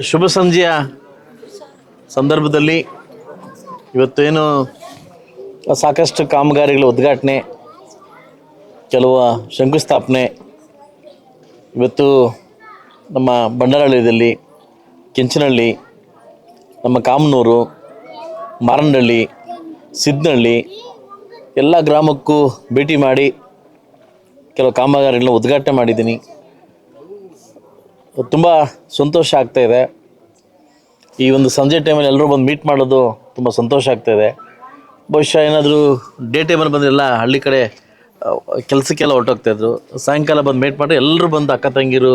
ಶುಭ ಸಂಜೆಯ ಸಂದರ್ಭದಲ್ಲಿ ಇವತ್ತೇನು ಸಾಕಷ್ಟು ಕಾಮಗಾರಿಗಳ ಉದ್ಘಾಟನೆ, ಕೆಲವು ಶಂಕುಸ್ಥಾಪನೆ ಇವತ್ತು ನಮ್ಮ ಬಂಡಾರಳ್ಳಿಯಲ್ಲಿ, ಕೆಂಚನಹಳ್ಳಿ, ನಮ್ಮ ಕಾಮನೂರು, ಮಾರನಹಳ್ಳಿ, ಸಿದ್ನಹಳ್ಳಿ ಎಲ್ಲ ಗ್ರಾಮಕ್ಕೂ ಭೇಟಿ ಮಾಡಿ ಕೆಲವು ಕಾಮಗಾರಿಗಳನ್ನ ಉದ್ಘಾಟನೆ ಮಾಡಿದ್ದೀನಿ. ತುಂಬ ಸಂತೋಷ ಆಗ್ತಾಯಿದೆ. ಈ ಒಂದು ಸಂಜೆ ಟೈಮಲ್ಲಿ ಎಲ್ಲರೂ ಬಂದು ಮೀಟ್ ಮಾಡೋದು ತುಂಬ ಸಂತೋಷ ಆಗ್ತಾಯಿದೆ. ಬಹುಶಃ ಏನಾದರೂ ಡೇ ಟೈಮಲ್ಲಿ ಬಂದರೆಲ್ಲ ಹಳ್ಳಿ ಕಡೆ ಕೆಲಸಕ್ಕೆಲ್ಲ ಹೊರಟೋಗ್ತಾಯಿದ್ರು. ಸಾಯಂಕಾಲ ಬಂದು ಮೀಟ್ ಮಾಡಿ ಎಲ್ಲರೂ ಬಂದು ಅಕ್ಕ ತಂಗಿರು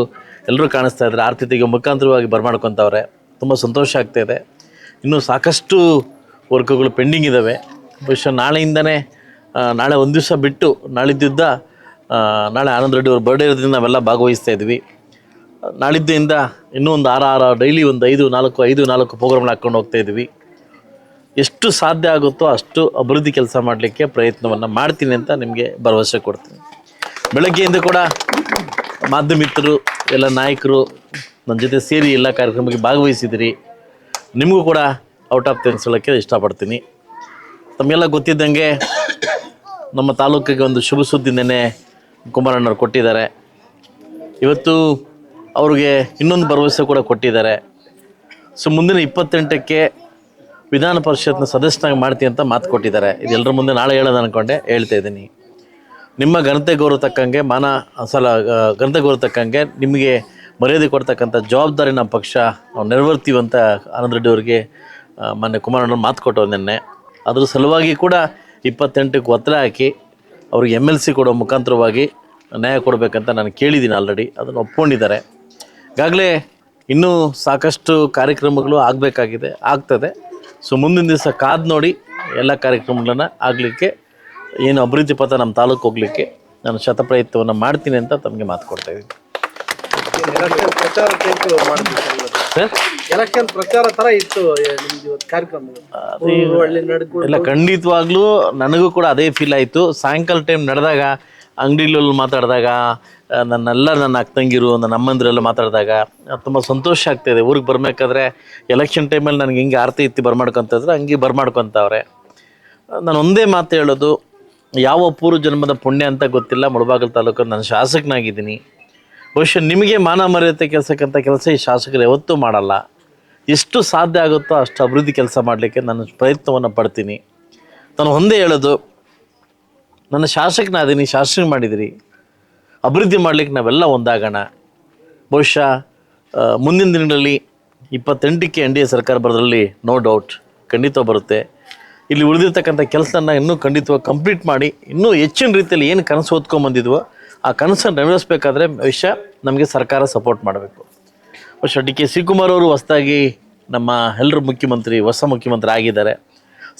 ಎಲ್ಲರೂ ಕಾಣಿಸ್ತಾಯಿದ್ರು. ಆರ್ಥಿಕ ಮುಖಾಂತರವಾಗಿ ಬರ್ಮಾಡ್ಕೊತವ್ರೆ. ತುಂಬ ಸಂತೋಷ ಆಗ್ತಾಯಿದೆ. ಇನ್ನೂ ಸಾಕಷ್ಟು ವರ್ಕ್ಗಳು ಪೆಂಡಿಂಗ್ ಇದ್ದಾವೆ. ಬಹುಶಃ ನಾಳೆಯಿಂದನೇ, ನಾಳೆ ಒಂದು ದಿವಸ ಬಿಟ್ಟು ನಾಳಿದ್ದ ನಾಳೆ ಆನಂದ್ ರೆಡ್ಡಿ ಅವ್ರ ಬರ್ಡೇ ಇರೋದ್ರಿಂದ ನಾವೆಲ್ಲ ಭಾಗವಹಿಸ್ತಾ ಇದ್ವಿ. ನಾಳಿದ್ದರಿಂದ ಇನ್ನೂ ಒಂದು 6 ಡೈಲಿ ಒಂದು 5-4 ಪ್ರೋಗ್ರಾಮ್ನ ಹಾಕ್ಕೊಂಡು ಹೋಗ್ತಾಯಿದ್ವಿ. ಎಷ್ಟು ಸಾಧ್ಯ ಆಗುತ್ತೋ ಅಷ್ಟು ಅಭಿವೃದ್ಧಿ ಕೆಲಸ ಮಾಡಲಿಕ್ಕೆ ಪ್ರಯತ್ನವನ್ನು ಮಾಡ್ತೀನಿ ಅಂತ ನಿಮಗೆ ಭರವಸೆ ಕೊಡ್ತೀನಿ. ಬೆಳಗ್ಗೆಯಿಂದ ಕೂಡ ಮಾಧ್ಯಮಿಕರು ಎಲ್ಲ ನಾಯಕರು ನನ್ನ ಜೊತೆ ಸೇರಿ ಎಲ್ಲ ಕಾರ್ಯಕ್ರಮಕ್ಕೆ ಭಾಗವಹಿಸಿದಿರಿ. ನಿಮಗೂ ಕೂಡ ಔಟ್ ಆಫ್ ಥ್ಯಾಂಕ್ಸ್ ಹೇಳೋಕ್ಕೆ ಇಷ್ಟಪಡ್ತೀನಿ. ತಮಗೆಲ್ಲ ಗೊತ್ತಿದ್ದಂಗೆ ನಮ್ಮ ತಾಲೂಕಿಗೆ ಒಂದು ಶುಭ ಸುದ್ದಿ ನೆನ್ನೆ ಕುಮಾರಣ್ಣವ್ರು ಕೊಟ್ಟಿದ್ದಾರೆ. ಇವತ್ತು ಅವ್ರಿಗೆ ಇನ್ನೊಂದು ಭರವಸೆ ಕೂಡ ಕೊಟ್ಟಿದ್ದಾರೆ. ಸೊ ಮುಂದಿನ 28ಕ್ಕೆ ವಿಧಾನ ಪರಿಷತ್ನ ಸದಸ್ಯನಾಗಿ ಮಾಡ್ತೀನಿ ಅಂತ ಮಾತು ಕೊಟ್ಟಿದ್ದಾರೆ. ಇದೆಲ್ಲರ ಮುಂದೆ ನಾಳೆ ಹೇಳೋದು ಅಂದ್ಕೊಂಡೆ, ಹೇಳ್ತಾ ಇದ್ದೀನಿ. ನಿಮ್ಮ ಘನತೆ ಗೌರವ ತಕ್ಕಂಗೆ ಘನತೆ ಗೌರವ ತಕ್ಕಂಗೆ ನಿಮಗೆ ಮರ್ಯಾದೆ ಕೊಡ್ತಕ್ಕಂಥ ಜವಾಬ್ದಾರಿ ನಮ್ಮ ಪಕ್ಷ ನಾವು ನೆರವೇರ್ತೀವಂತ ಆನಂದ್ ರೆಡ್ಡಿ ಅವರಿಗೆ ಮೊನ್ನೆ ಕುಮಾರಣ್ಣವ್ರು ಮಾತು ಕೊಟ್ಟರು ನಿನ್ನೆ. ಅದ್ರ ಸಲುವಾಗಿ ಕೂಡ 28ಕ್ಕೆ ಒತ್ತಡ ಹಾಕಿ ಅವ್ರಿಗೆ MLC ಕೊಡೋ ಮುಖಾಂತರವಾಗಿ ನ್ಯಾಯ ಕೊಡಬೇಕಂತ ನಾನು ಕೇಳಿದ್ದೀನಿ. ಆಲ್ರೆಡಿ ಅದನ್ನು ಒಪ್ಕೊಂಡಿದ್ದಾರೆ. ಈಗಾಗಲೇ ಇನ್ನೂ ಸಾಕಷ್ಟು ಕಾರ್ಯಕ್ರಮಗಳು ಆಗ್ತದೆ. ಸೊ ಮುಂದಿನ ದಿವಸ ಕಾದು ನೋಡಿ ಎಲ್ಲ ಕಾರ್ಯಕ್ರಮಗಳನ್ನು ಆಗಲಿಕ್ಕೆ, ಏನು ಅಭಿವೃದ್ಧಿ ಪಥ ನಮ್ಮ ತಾಲೂಕು ಹೋಗಲಿಕ್ಕೆ ನಾನು ಶತಪ್ರಯತ್ನವನ್ನು ಮಾಡ್ತೀನಿ ಅಂತ ತಮಗೆ ಮಾತು ಕೊಡ್ತಾಯಿದ್ದೀನಿ. ಎಲೆಕ್ಷನ್ ಪ್ರಚಾರ ಥರ ಇತ್ತು ಕಾರ್ಯಕ್ರಮ ಎಲ್ಲ. ಖಂಡಿತವಾಗ್ಲೂ ನನಗೂ ಕೂಡ ಅದೇ ಫೀಲ್ ಆಯಿತು. ಸಾಯಂಕಾಲ ಟೈಮ್ ನಡೆದಾಗ, ಅಂಗಡಿಗಳಲ್ಲಿ ಮಾತಾಡಿದಾಗ, ನನ್ನ ಅಕ್ಕ ತಂಗಿರು, ನನ್ನ ಅಮ್ಮಂದಿರೆಲ್ಲ ಮಾತಾಡಿದಾಗ ತುಂಬ ಸಂತೋಷ ಆಗ್ತಾಯಿದೆ. ಊರಿಗೆ ಬರಬೇಕಾದ್ರೆ ಎಲೆಕ್ಷನ್ ಟೈಮಲ್ಲಿ ನನಗೆ ಹಿಂಗೆ ಆರತಿ ಎತ್ತಿ ಬರ್ಮಾಡ್ಕೊತಿದ್ರೆ ಹಂಗೆ ಬರ್ಮಾಡ್ಕೊತವ್ರೆ. ನಾನು ಒಂದೇ ಮಾತು ಹೇಳೋದು, ಯಾವ ಪೂರ್ವ ಜನ್ಮದ ಪುಣ್ಯ ಅಂತ ಗೊತ್ತಿಲ್ಲ, ಮುಳಬಾಗಿಲು ತಾಲೂಕು ನಾನು ಶಾಸಕನಾಗಿದ್ದೀನಿ. ಬಹುಶಃ ನಿಮಗೆ ಮಾನ ಮರ್ಯಾದೆ ಕೆಲಸ ಈ ಶಾಸಕರು ಯಾವತ್ತೂ ಮಾಡಲ್ಲ. ಎಷ್ಟು ಸಾಧ್ಯ ಆಗುತ್ತೋ ಅಷ್ಟು ಅಭಿವೃದ್ಧಿ ಕೆಲಸ ಮಾಡಲಿಕ್ಕೆ ನಾನು ಪ್ರಯತ್ನವನ್ನು ಪಡ್ತೀನಿ. ನಾನು ಒಂದೇ ಹೇಳೋದು, ನನ್ನ ಶಾಸಕನಾದೀನಿ, ಶಾಸಕ ಮಾಡಿದಿರಿ, ಅಭಿವೃದ್ಧಿ ಮಾಡಲಿಕ್ಕೆ ನಾವೆಲ್ಲ ಒಂದಾಗೋಣ. ಬಹುಶಃ ಮುಂದಿನ ದಿನಗಳಲ್ಲಿ 28ಕ್ಕೆ NDA ಸರ್ಕಾರ ಬರೋದ್ರಲ್ಲಿ ನೋ ಡೌಟ್ ಖಂಡಿತ ಬರುತ್ತೆ. ಇಲ್ಲಿ ಉಳಿದಿರ್ತಕ್ಕಂಥ ಕೆಲಸನ ಇನ್ನೂ ಖಂಡಿತವಾಗಿ ಕಂಪ್ಲೀಟ್ ಮಾಡಿ, ಇನ್ನೂ ಹೆಚ್ಚಿನ ರೀತಿಯಲ್ಲಿ ಏನು ಕನಸು ಓದ್ಕೊಂಬಂದಿದ್ವೋ ಆ ಕನಸನ್ನು ನೆರವೇರಿಸಬೇಕಾದ್ರೆ ಬಹುಶಃ ನಮಗೆ ಸರ್ಕಾರ ಸಪೋರ್ಟ್ ಮಾಡಬೇಕು. ಬಹುಶಃ DK ಶಿವಕುಮಾರ್ ಅವರು ಹೊಸದಾಗಿ ನಮ್ಮ ಎಲ್ಲರ ಹೊಸ ಮುಖ್ಯಮಂತ್ರಿ ಆಗಿದ್ದಾರೆ.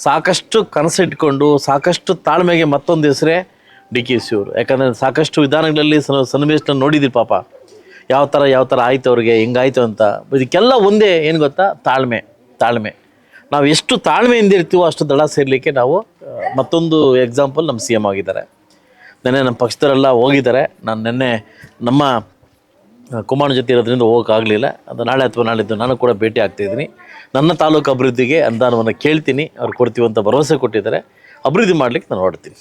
ಸಾಕಷ್ಟು ಕನಸಿಟ್ಕೊಂಡು ಸಾಕಷ್ಟು ತಾಳ್ಮೆಗೆ ಮತ್ತೊಂದು ಹೆಸರೇ DKC ಅವರು. ಯಾಕಂದರೆ ಸಾಕಷ್ಟು ವಿಧಾನಗಳಲ್ಲಿ ಸನ್ನಿವೇಶನ ನೋಡಿದ್ದೀರಿ. ಪಾಪ ಯಾವ ಥರ ಆಯಿತು ಅವ್ರಿಗೆ, ಹೆಂಗಾಯಿತು ಅಂತ. ಇದಕ್ಕೆಲ್ಲ ಒಂದೇ ಏನು ಗೊತ್ತಾ, ತಾಳ್ಮೆ. ನಾವು ಎಷ್ಟು ತಾಳ್ಮೆಯಿಂದ ಇರ್ತೀವೋ ಅಷ್ಟು ದಳ ಸೇರಲಿಕ್ಕೆ ನಾವು ಮತ್ತೊಂದು ಎಕ್ಸಾಂಪಲ್ ನಮ್ಮ CM ಆಗಿದ್ದಾರೆ. ನೆನ್ನೆ ನಮ್ಮ ಪಕ್ಷದವರೆಲ್ಲ ಹೋಗಿದ್ದಾರೆ. ನಾನು ನೆನ್ನೆ ನಮ್ಮ ಕುಮಾರನ ಜೊತೆ ಇರೋದ್ರಿಂದ ಹೋಗೋಕ್ಕಾಗಲಿಲ್ಲ. ಅದು ನಾಳೆ ಅಥವಾ ನಾಳಿದ್ದು ನಾನು ಕೂಡ ಭೇಟಿ ಆಗ್ತಾಯಿದ್ದೀನಿ. ನನ್ನ ತಾಲೂಕು ಅಭಿವೃದ್ಧಿಗೆ ಅನುದಾನವನ್ನು ಕೇಳ್ತೀನಿ, ಅವ್ರು ಕೊಡ್ತೀವಿ ಅಂತ ಭರವಸೆ ಕೊಟ್ಟಿದ್ದಾರೆ. ಅಭಿವೃದ್ಧಿ ಮಾಡಲಿಕ್ಕೆ ನಾನು ಹೊರಡ್ತೀನಿ.